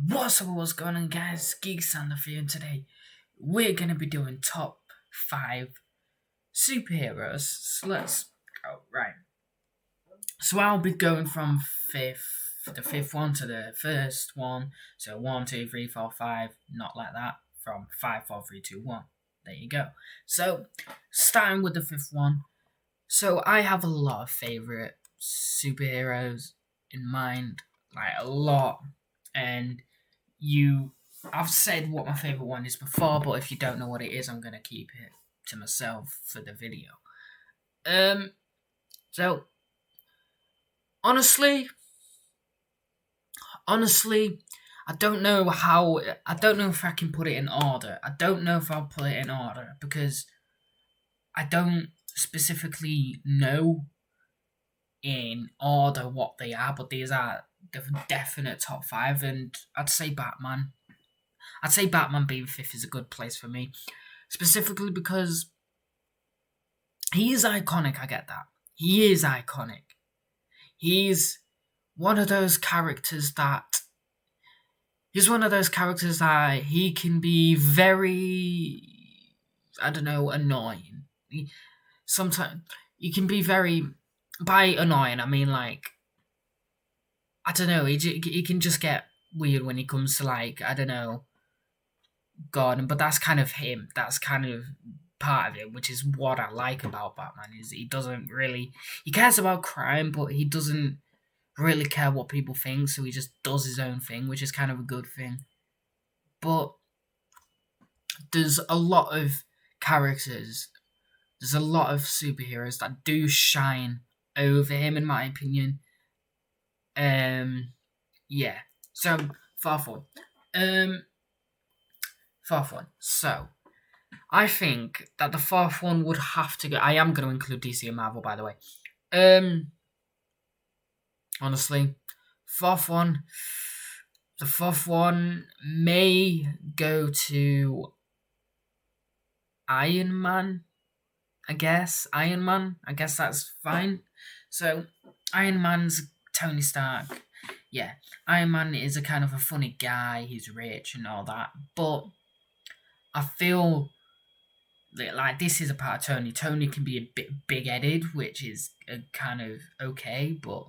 What's going on, guys? Geeks on the Field. Today we're gonna be doing top 5 superheroes. So let's go. Right. So I'll be going from the fifth one to the first one. So 1, 2, 3, 4, 5. Not like that. From 5, 4, 3, 2, 1. There you go. So starting with the fifth one. So I have a lot of favorite superheroes in mind, like a lot, and I've said what my favorite one is before, but if you don't know what it is, I'm gonna keep it to myself for the video. So honestly, I don't know if I can put it in order. I don't know if I'll put it in order because I don't specifically know in order what they are, but these are the definite top 5, and I'd say Batman. I'd say Batman being 5th is a good place for me, specifically because he is iconic. I get that. He is iconic. He's one of those characters that he can be very, I don't know, annoying. Sometimes you can be very, by annoying I mean like, I don't know, he can just get weird when he comes to, like, I don't know, Gordon, but that's kind of him. That's kind of part of it, which is what I like about Batman, is he cares about crime, but he doesn't really care what people think, so he just does his own thing, which is kind of a good thing. But there's a lot of superheroes that do shine over him, in my opinion. Yeah. So, fourth one. So, I think that the fourth one would have to go. I am going to include DC and Marvel, by the way. Honestly, the fourth one may go to Iron Man. I guess that's fine. So, Iron Man's Tony Stark. Yeah, Iron Man is a kind of a funny guy. He's rich and all that, but I feel like this is a part of Tony. Tony can be a bit big-headed, which is kind of okay, but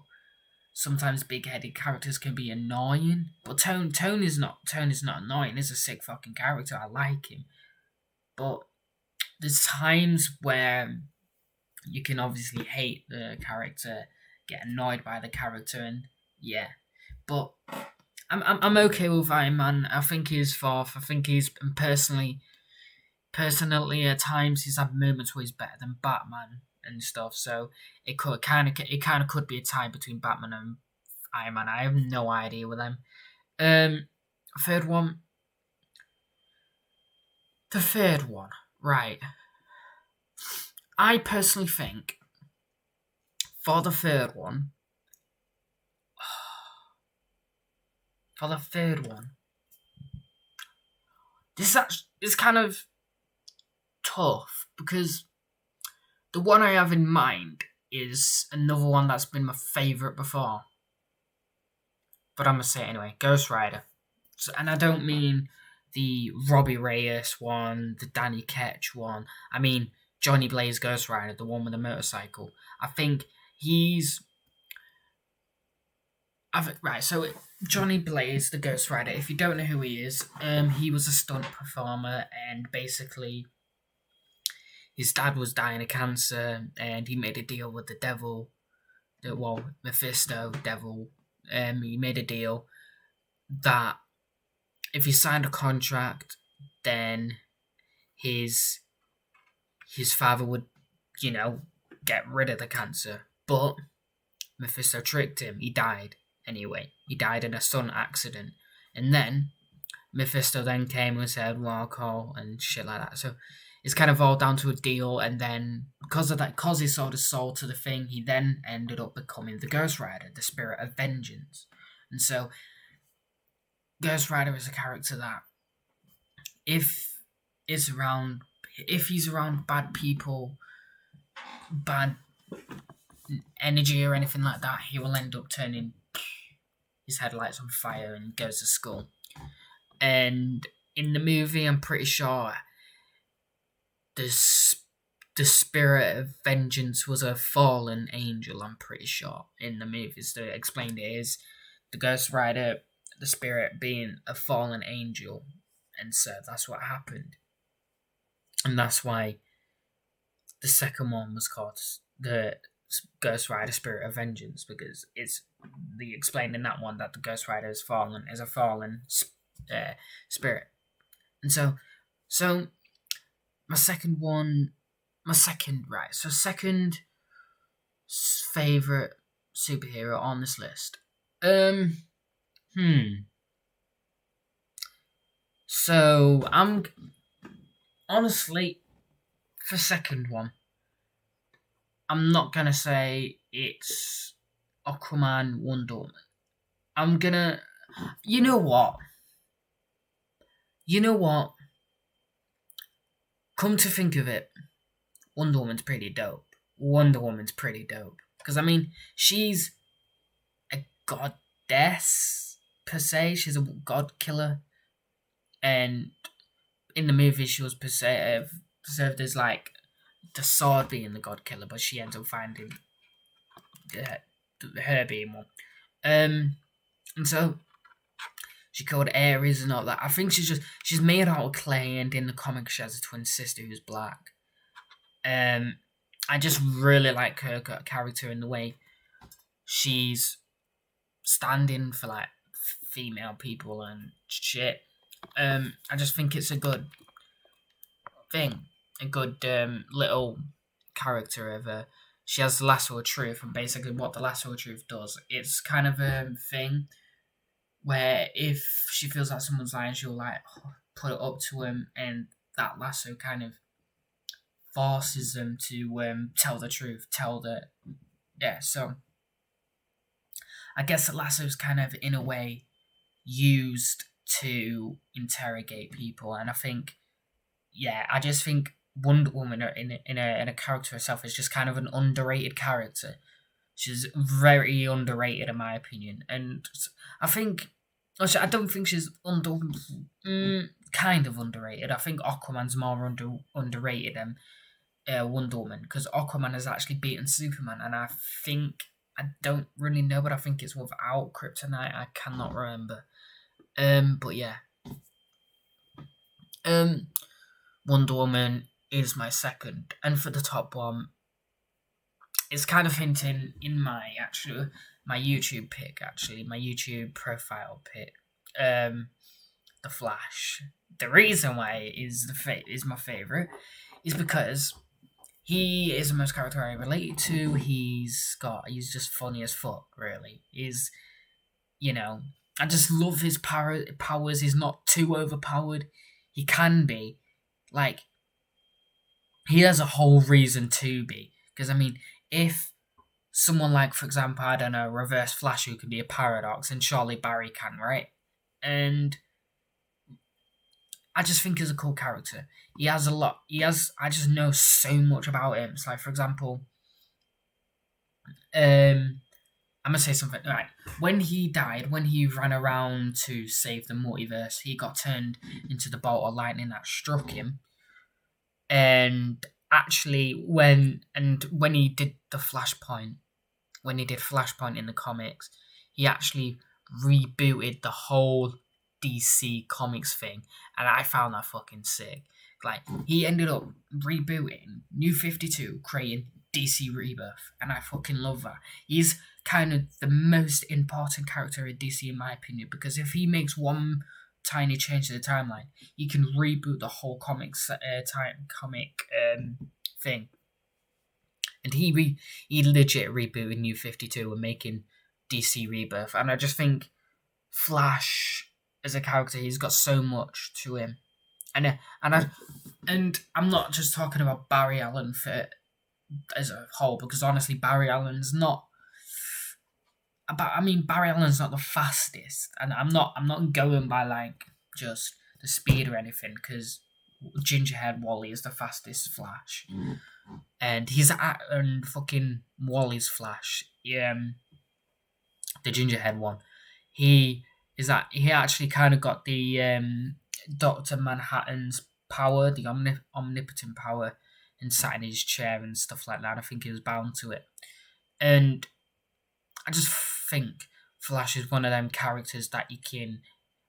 sometimes big-headed characters can be annoying. But Tony's not annoying. He's a sick fucking character. I like him, but there's times where you can obviously hate the character, get annoyed by the character, and yeah. But I'm okay with Iron Man. I think he's fourth. I think he's personally at times he's had moments where he's better than Batman and stuff. So it kind of could be a tie between Batman and Iron Man. I have no idea with them. Third one. The third one, right? I personally think for the third one, this is kind of tough because the one I have in mind is another one that's been my favourite before. But I'm going to say it anyway. Ghost Rider. So, and I don't mean the Robbie Reyes one, the Danny Ketch one. I mean Johnny Blaze Ghost Rider, the one with the motorcycle. I think so Johnny Blaze, the Ghost Rider, if you don't know who he is, he was a stunt performer, and basically his dad was dying of cancer, and he made a deal with the devil, Mephisto, devil. He made a deal that if he signed a contract, then his father would, get rid of the cancer. But Mephisto tricked him. He died anyway. He died in a stunt accident. And then Mephisto then came and said, well, I'll call and shit like that. So it's kind of all down to a deal, and then because of that, because he sold his soul to the thing, he then ended up becoming the Ghost Rider, the spirit of vengeance. And so Ghost Rider is a character that if he's around bad people, bad energy or anything like that, he will end up turning his head lights on fire and goes to school. And in the movie, I'm pretty sure the spirit of vengeance was a fallen angel. I'm pretty sure in the movies they explained it is the Ghost Rider, the spirit being a fallen angel, and so that's what happened, and that's why the second one was called the Ghost Rider Spirit of Vengeance, because it's they explained in that one that the Ghost Rider is a fallen spirit, and so my second favorite superhero on this list. So I'm honestly, for second one, I'm not gonna say it's Aquaman, Wonder Woman. I'm gonna, you know what? Come to think of it, Wonder Woman's pretty dope. Because, I mean, she's a goddess, per se. She's a god killer. And in the movie, she was perceived as, like, the sword being the god killer, but she ends up finding her being one. And so she killed Ares and all that. I think she's made out of clay, and in the comics she has a twin sister who's black. I just really like her character and the way she's standing for like female people and shit. I just think it's a good thing, a good little character of her. She has the lasso of truth, and basically what the lasso of truth does, it's kind of a thing where if she feels like someone's lying, she'll like put it up to him, and that lasso kind of forces them to tell the truth, so I guess the lasso's kind of in a way used to interrogate people, and I just think Wonder Woman in a character herself is just kind of an underrated character. She's very underrated in my opinion, and I don't think she's kind of underrated. I think Aquaman's more underrated than Wonder Woman, because Aquaman has actually beaten Superman, and I don't really know, but I think it's without kryptonite. I cannot remember. But yeah. Wonder Woman is my second, and for the top one, it's kind of hinting in my YouTube pick, my YouTube profile pick. The Flash. The reason why it is my favorite is because he is the most character I relate to. He's just funny as fuck, really. I just love his powers. He's not too overpowered. He can be. Like, he has a whole reason to be. Because, I mean, if someone like, for example, I don't know, Reverse Flash, who can be a paradox, and Charlie Barry can, right? And I just think he's a cool character. He has a lot. I just know so much about him. So, like, for example, I'm going to say something. Right. When he died, when he ran around to save the multiverse, he got turned into the bolt of lightning that struck him. And actually, when he did Flashpoint in the comics, he actually rebooted the whole DC Comics thing, and I found that fucking sick. Like, he ended up rebooting New 52, creating DC Rebirth, and I fucking love that. He's kind of the most important character in DC, in my opinion, because if he makes one tiny change to the timeline, he can reboot the whole comic thing. And he legit rebooted New 52 and making DC Rebirth, and I just think Flash as a character, he's got so much to him, and I'm not just talking about Barry Allen as a whole, because honestly, Barry Allen's not the fastest, and I'm not going by like just the speed or anything, because Gingerhead Wally is the fastest Flash, and fucking Wally's Flash, the Gingerhead one, he he actually kind of got the Dr. Manhattan's power, the omnipotent power, and sat in his chair and stuff like that. I think he was bound to it. And I just think Flash is one of them characters that you can,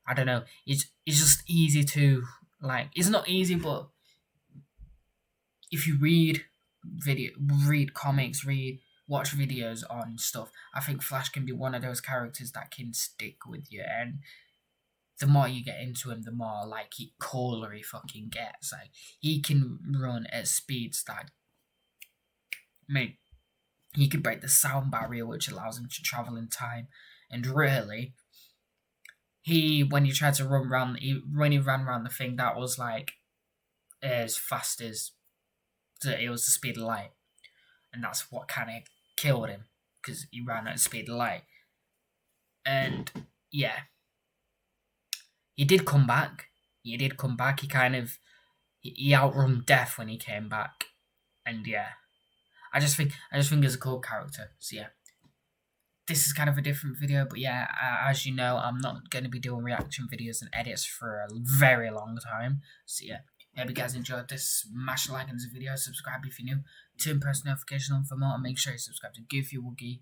I don't know, it's just easy to, like, it's not easy, but if you read comics, watch videos on stuff, I think Flash can be one of those characters that can stick with you, and the more you get into him, the more like cooler he fucking gets. Like, he can run at speeds that, mate, he could break the sound barrier, which allows him to travel in time. And really, when he tried to when he ran around the thing, that was like as fast as it was the speed of light, and that's what kind of killed him, because he ran at the speed of light. And yeah, he did come back. He kind of he outrun death when he came back, and yeah, I just think he's a cool character. So yeah, this is kind of a different video, but yeah, as you know, I'm not going to be doing reaction videos and edits for a very long time. So yeah, hope you guys enjoyed this. Smash like on this video, subscribe if you're new, turn post notification on for more, and make sure you subscribe to Goofy Wuggy,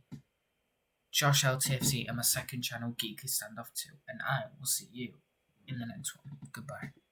JoshLTFC, and my second channel, Geekly Standoff 2. And I will see you in the next one. Goodbye.